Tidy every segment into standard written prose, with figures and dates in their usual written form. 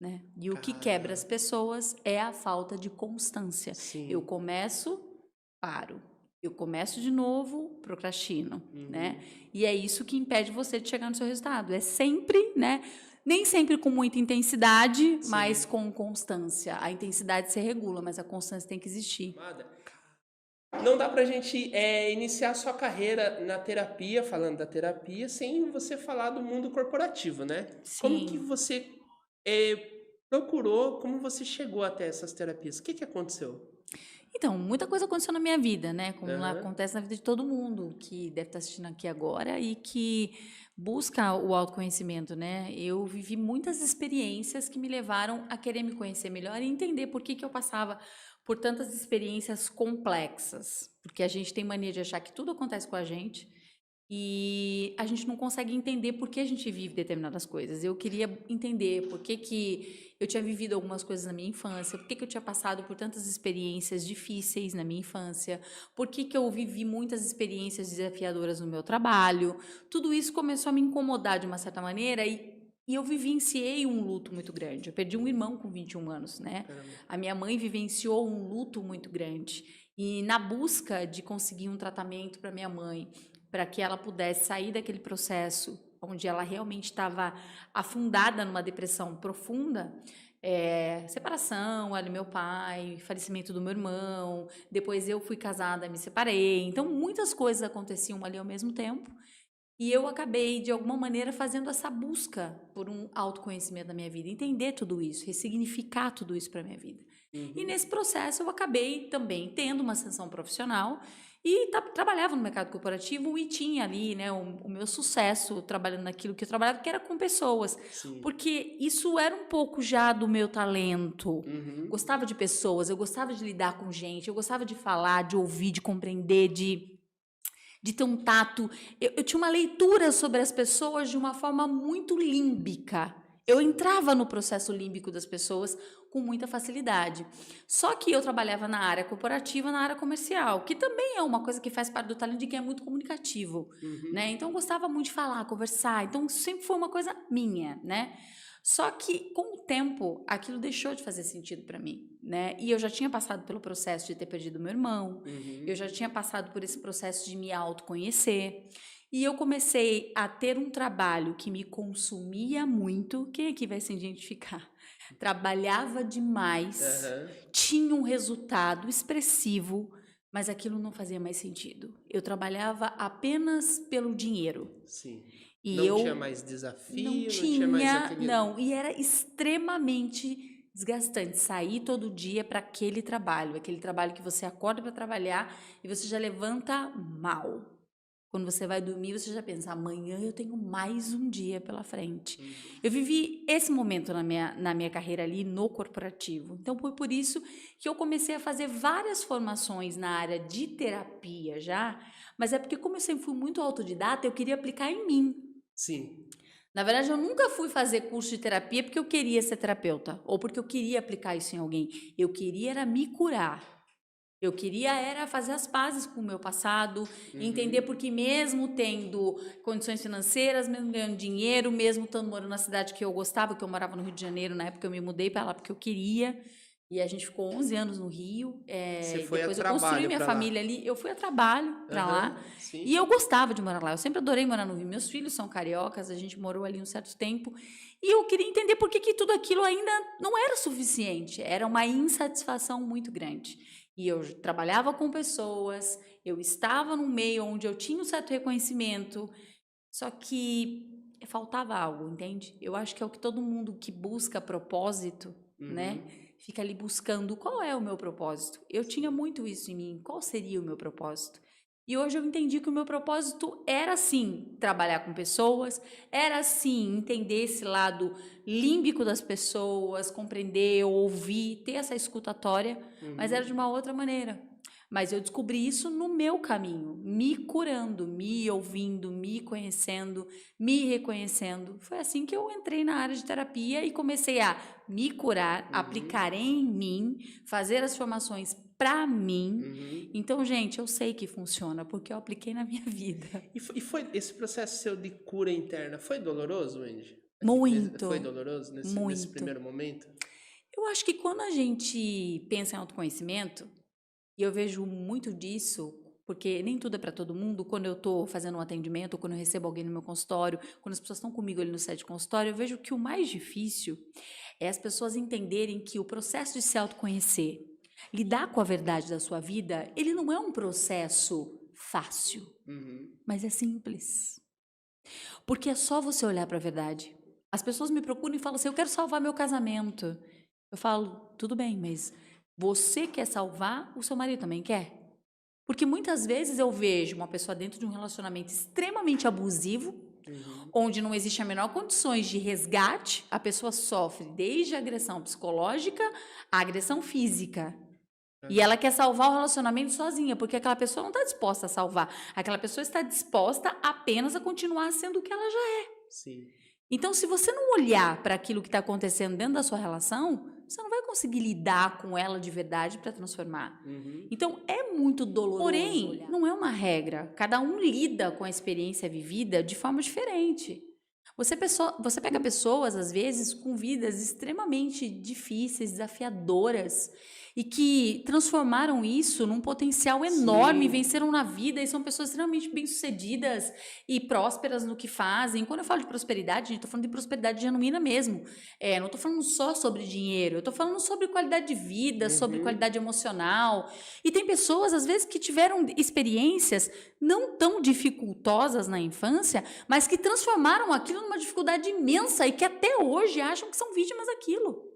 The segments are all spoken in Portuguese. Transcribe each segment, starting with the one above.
né? E o que quebra as pessoas é a falta de constância. Sim. Eu começo, paro. Eu começo de novo, procrastino, né? E é isso que impede você de chegar no seu resultado. É sempre, né? Nem sempre com muita intensidade, mas com constância. A intensidade se regula, mas a constância tem que existir. Amada, não dá pra gente iniciar sua carreira na terapia, falando da terapia, sem você falar do mundo corporativo, né? Como que Sim. você procurou, como você chegou até essas terapias? O que que aconteceu? Então, muita coisa aconteceu na minha vida, né? Como Aham. acontece na vida de todo mundo que deve estar assistindo aqui agora e que busca o autoconhecimento, né? Eu vivi muitas experiências que me levaram a querer me conhecer melhor e entender por que eu passava por tantas experiências complexas. Porque a gente tem mania de achar que tudo acontece com a gente e a gente não consegue entender por que a gente vive determinadas coisas. Eu queria entender por que eu tinha vivido algumas coisas na minha infância, por que eu tinha passado por tantas experiências difíceis na minha infância, por que eu vivi muitas experiências desafiadoras no meu trabalho. Tudo isso começou a me incomodar de uma certa maneira e eu vivenciei um luto muito grande. Eu perdi um irmão com 21 anos, né? Caramba. A minha mãe vivenciou um luto muito grande. E na busca de conseguir um tratamento para minha mãe, para que ela pudesse sair daquele processo onde ela realmente estava afundada numa depressão profunda, separação, ela e meu pai, falecimento do meu irmão, depois eu fui casada, me separei, então muitas coisas aconteciam ali ao mesmo tempo, e eu acabei, de alguma maneira, fazendo essa busca por um autoconhecimento da minha vida, entender tudo isso, ressignificar tudo isso para minha vida. E nesse processo eu acabei também tendo uma ascensão profissional e trabalhava no mercado corporativo e tinha ali, né, o meu sucesso trabalhando naquilo que eu trabalhava, que era com pessoas, Sim. porque isso era um pouco já do meu talento. Uhum. Gostava de pessoas, eu gostava de lidar com gente, eu gostava de falar, de ouvir, de compreender, de ter um tato. Eu tinha uma leitura sobre as pessoas de uma forma muito límbica. Eu entrava no processo límbico das pessoas com muita facilidade. Só que eu trabalhava na área corporativa, na área comercial, que também é uma coisa que faz parte do talento de quem é muito comunicativo, né? Então eu gostava muito de falar, conversar. Então sempre foi uma coisa minha, né? Só que com o tempo aquilo deixou de fazer sentido para mim, né? E eu já tinha passado pelo processo de ter perdido meu irmão, eu já tinha passado por esse processo de me autoconhecer. E eu comecei a ter um trabalho que me consumia muito. Quem aqui vai se identificar? Trabalhava demais, Aham. tinha um resultado expressivo, mas aquilo não fazia mais sentido. Eu trabalhava apenas pelo dinheiro. Sim. E Não tinha eu mais não desafio, não tinha mais tinha, aquele. não, e era extremamente desgastante sair todo dia para aquele trabalho que você acorda para trabalhar e você já levanta mal. Quando você vai dormir, você já pensa, amanhã eu tenho mais um dia pela frente. Eu vivi esse momento na minha carreira ali no corporativo. Então, foi por isso que eu comecei a fazer várias formações na área de terapia já, mas é porque como eu sempre fui muito autodidata, eu queria aplicar em mim. Sim. Na verdade, eu nunca fui fazer curso de terapia porque eu queria ser terapeuta ou porque eu queria aplicar isso em alguém. Eu queria era me curar. Eu queria era fazer as pazes com o meu passado, entender porque mesmo tendo condições financeiras, mesmo ganhando dinheiro, mesmo estando morando na cidade que eu gostava, que eu morava no Rio de Janeiro, na época eu me mudei para lá porque eu queria, e a gente ficou 11 anos no Rio, Você foi a depois eu construí trabalho minha para lá. família ali, eu fui a trabalho para lá, Aham. e eu Sim. gostava de morar lá, eu sempre adorei morar no Rio, meus filhos são cariocas, a gente morou ali um certo tempo, e eu queria entender por que tudo aquilo ainda não era suficiente, era uma insatisfação muito grande. E eu trabalhava com pessoas, eu estava num meio onde eu tinha um certo reconhecimento, só que faltava algo, entende? Eu acho que é o que todo mundo que busca propósito, né? Fica ali buscando qual é o meu propósito. Eu tinha muito isso em mim, qual seria o meu propósito? E hoje eu entendi que o meu propósito era sim trabalhar com pessoas, era sim entender esse lado límbico das pessoas, compreender, ouvir, ter essa escutatória, mas era de uma outra maneira. Mas eu descobri isso no meu caminho, me curando, me ouvindo, me conhecendo, me reconhecendo. Foi assim que eu entrei na área de terapia e comecei a me curar, aplicar em mim, fazer as formações para mim. Então, gente, eu sei que funciona porque eu apliquei na minha vida. E foi esse processo seu de cura interna, foi doloroso, Wendy? Muito, Foi doloroso nesse muito. primeiro momento? Eu acho que quando a gente pensa em autoconhecimento, e eu vejo muito disso, porque nem tudo é para todo mundo, quando eu estou fazendo um atendimento, ou quando eu recebo alguém no meu consultório, quando as pessoas estão comigo ali no set de consultório, eu vejo que o mais difícil é as pessoas entenderem que o processo de se autoconhecer, lidar com a verdade da sua vida, ele não é um processo fácil, mas é simples. Porque é só você olhar para a verdade. As pessoas me procuram e falam assim: eu quero salvar meu casamento. Eu falo: tudo bem, mas você quer salvar, o seu marido também quer? Porque muitas vezes eu vejo uma pessoa dentro de um relacionamento extremamente abusivo, onde não existe a menor condições de resgate, a pessoa sofre desde a agressão psicológica à agressão física. E ela quer salvar o relacionamento sozinha, porque aquela pessoa não está disposta a salvar. Aquela pessoa está disposta apenas a continuar sendo o que ela já é. Sim. Então, se você não olhar para aquilo que está acontecendo dentro da sua relação, você não vai conseguir lidar com ela de verdade para transformar. Então, é muito doloroso. Porém, não é uma regra. Cada um lida com a experiência vivida de forma diferente. Você pega pessoas, às vezes, com vidas extremamente difíceis, desafiadoras, e que transformaram isso num potencial enorme, Sim. venceram na vida e são pessoas extremamente bem-sucedidas e prósperas no que fazem. Quando eu falo de prosperidade, gente, estou falando de prosperidade genuína mesmo. Não estou falando só sobre dinheiro, eu estou falando sobre qualidade de vida, sobre qualidade emocional. E tem pessoas, às vezes, que tiveram experiências não tão dificultosas na infância, mas que transformaram aquilo numa dificuldade imensa e que até hoje acham que são vítimas daquilo.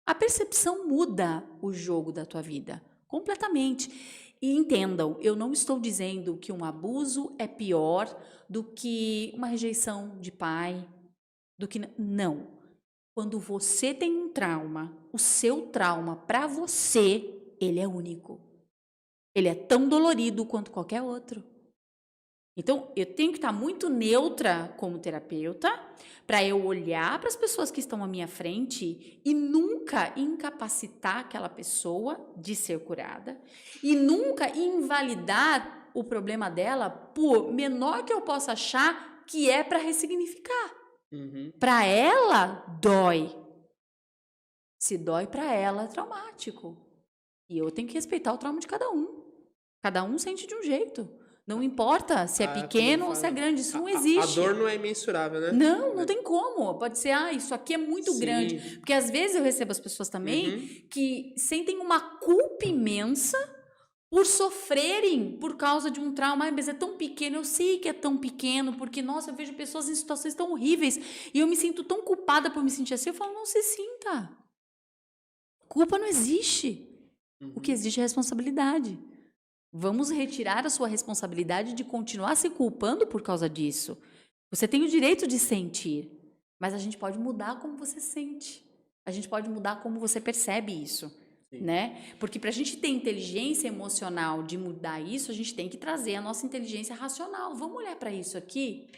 A percepção muda o jogo da tua vida, completamente. E entendam, eu não estou dizendo que um abuso é pior do que uma rejeição de pai, do que... Não. Quando você tem um trauma, o seu trauma, para você, ele é único. Ele é tão dolorido quanto qualquer outro. Então, eu tenho que estar muito neutra como terapeuta para eu olhar para as pessoas que estão à minha frente e nunca incapacitar aquela pessoa de ser curada e nunca invalidar o problema dela por menor que eu possa achar que é para ressignificar. Para ela, dói. Se dói para ela, é traumático. E eu tenho que respeitar o trauma de cada um. Cada um sente de um jeito. Não importa se é pequeno ou se é grande, isso não existe. A dor não é imensurável, né? Não tem como. Pode ser, isso aqui é muito grande. Porque às vezes eu recebo as pessoas também que sentem uma culpa imensa por sofrerem por causa de um trauma. Mas é tão pequeno, eu sei que é tão pequeno, porque, nossa, eu vejo pessoas em situações tão horríveis e eu me sinto tão culpada por me sentir assim. Eu falo, não se sinta. Culpa não existe. O que existe é responsabilidade. Vamos retirar a sua responsabilidade de continuar se culpando por causa disso. Você tem o direito de sentir, mas a gente pode mudar como você sente. A gente pode mudar como você percebe isso, né? Porque para a gente ter inteligência emocional de mudar isso, a gente tem que trazer a nossa inteligência racional. Vamos olhar para isso aqui?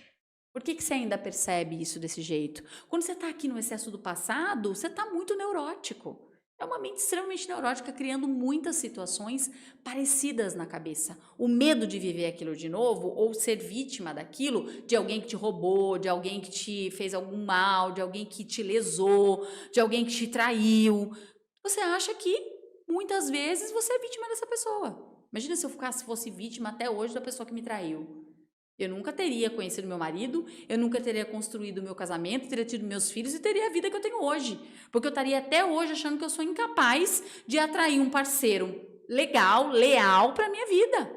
Por que você ainda percebe isso desse jeito? Quando você está aqui no excesso do passado, você está muito neurótico. É uma mente extremamente neurótica, criando muitas situações parecidas na cabeça. O medo de viver aquilo de novo, ou ser vítima daquilo, de alguém que te roubou, de alguém que te fez algum mal, de alguém que te lesou, de alguém que te traiu. Você acha que, muitas vezes, você é vítima dessa pessoa. Imagina se eu fosse vítima até hoje da pessoa que me traiu. Eu nunca teria conhecido meu marido, eu nunca teria construído o meu casamento, teria tido meus filhos e teria a vida que eu tenho hoje. Porque eu estaria até hoje achando que eu sou incapaz de atrair um parceiro legal, leal para a minha vida.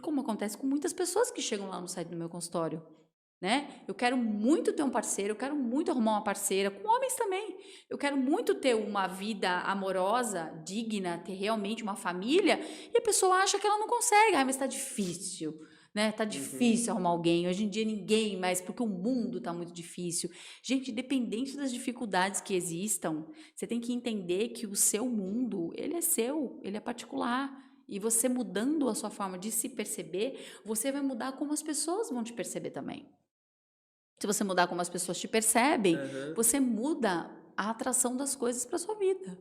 Como acontece com muitas pessoas que chegam lá no site do meu consultório. Né? Eu quero muito ter um parceiro, eu quero muito arrumar uma parceira, com homens também. Eu quero muito ter uma vida amorosa, digna, ter realmente uma família, e a pessoa acha que ela não consegue. Mas está difícil. Né? Tá difícil arrumar alguém. Hoje em dia ninguém mais, porque o mundo tá muito difícil. Gente, independente das dificuldades que existam, você tem que entender que o seu mundo, ele é seu, ele é particular. E você mudando a sua forma de se perceber, você vai mudar como as pessoas vão te perceber também. Se você mudar como as pessoas te percebem, você muda a atração das coisas para sua vida.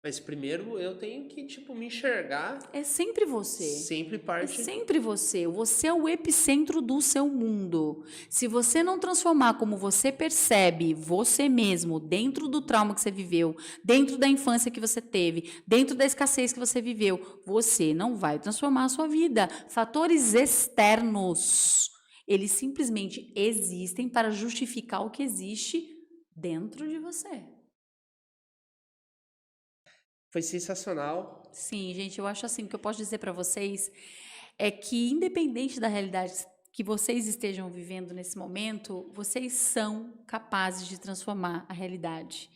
Mas primeiro eu tenho que, tipo, me enxergar É sempre você. sempre É parte. sempre você. Você é o epicentro do seu mundo. Se você não transformar como você percebe você mesmo, dentro do trauma que você viveu, dentro da infância que você teve, dentro da escassez que você viveu, você não vai transformar a sua vida. Fatores externos, eles simplesmente existem para justificar o que existe dentro de você. Foi sensacional. Sim, gente, eu acho assim, o que eu posso dizer para vocês é que, independente da realidade que vocês estejam vivendo nesse momento, vocês são capazes de transformar a realidade.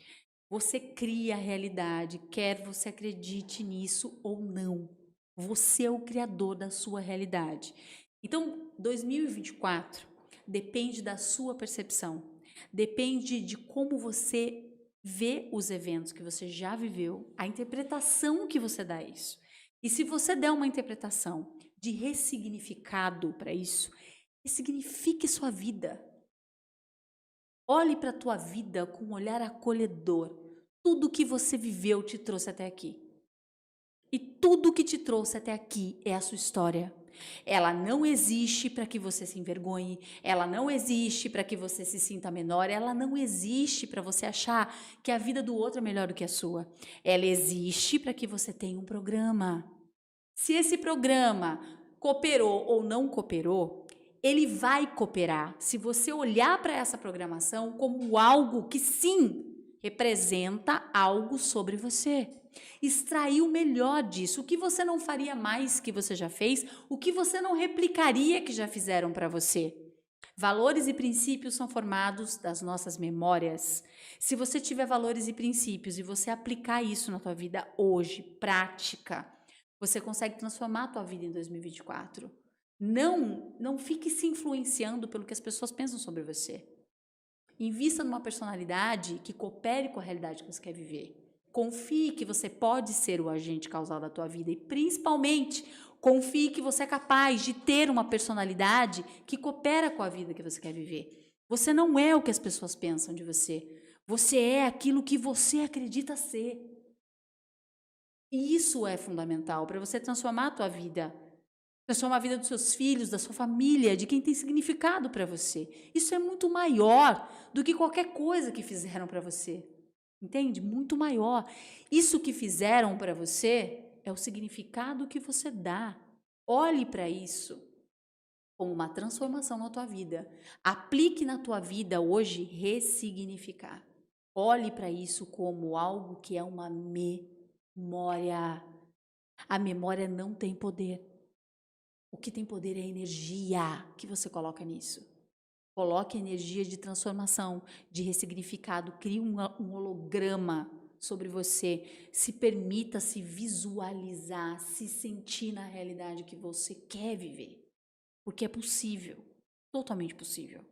Você cria a realidade, quer você acredite nisso ou não. Você é o criador da sua realidade. Então, 2024 depende da sua percepção, depende de como você vê os eventos que você já viveu, a interpretação que você dá a isso. E se você der uma interpretação de ressignificado para isso, ressignifique sua vida. Olhe para a tua vida com um olhar acolhedor. Tudo que você viveu te trouxe até aqui. E tudo que te trouxe até aqui é a sua história. Ela não existe para que você se envergonhe, ela não existe para que você se sinta menor, ela não existe para você achar que a vida do outro é melhor do que a sua. Ela existe para que você tenha um programa. Se esse programa cooperou ou não cooperou, ele vai cooperar se você olhar para essa programação como algo que sim representa algo sobre você. Extrair o melhor disso, o que você não faria mais que você já fez, o que você não replicaria que já fizeram para você. Valores e princípios são formados das nossas memórias. Se você tiver valores e princípios e você aplicar isso na tua vida hoje, prática, você consegue transformar a tua vida em 2024. Não fique se influenciando pelo que as pessoas pensam sobre você. Invista numa personalidade que coopere com a realidade que você quer viver. Confie que você pode ser o agente causal da tua vida e, principalmente, confie que você é capaz de ter uma personalidade que coopera com a vida que você quer viver. Você não é o que as pessoas pensam de você. Você é aquilo que você acredita ser. E isso é fundamental para você transformar a tua vida. Transformar a vida dos seus filhos, da sua família, de quem tem significado para você. Isso é muito maior do que qualquer coisa que fizeram para você. Entende? Muito maior. Isso que fizeram para você é o significado que você dá. Olhe para isso como uma transformação na tua vida. Aplique na tua vida hoje ressignificar. Olhe para isso como algo que é uma memória. A memória não tem poder. O que tem poder é a energia que você coloca nisso. Coloque energia de transformação, de ressignificado. Crie um holograma sobre você. Se permita se visualizar, se sentir na realidade que você quer viver. Porque é possível, totalmente possível.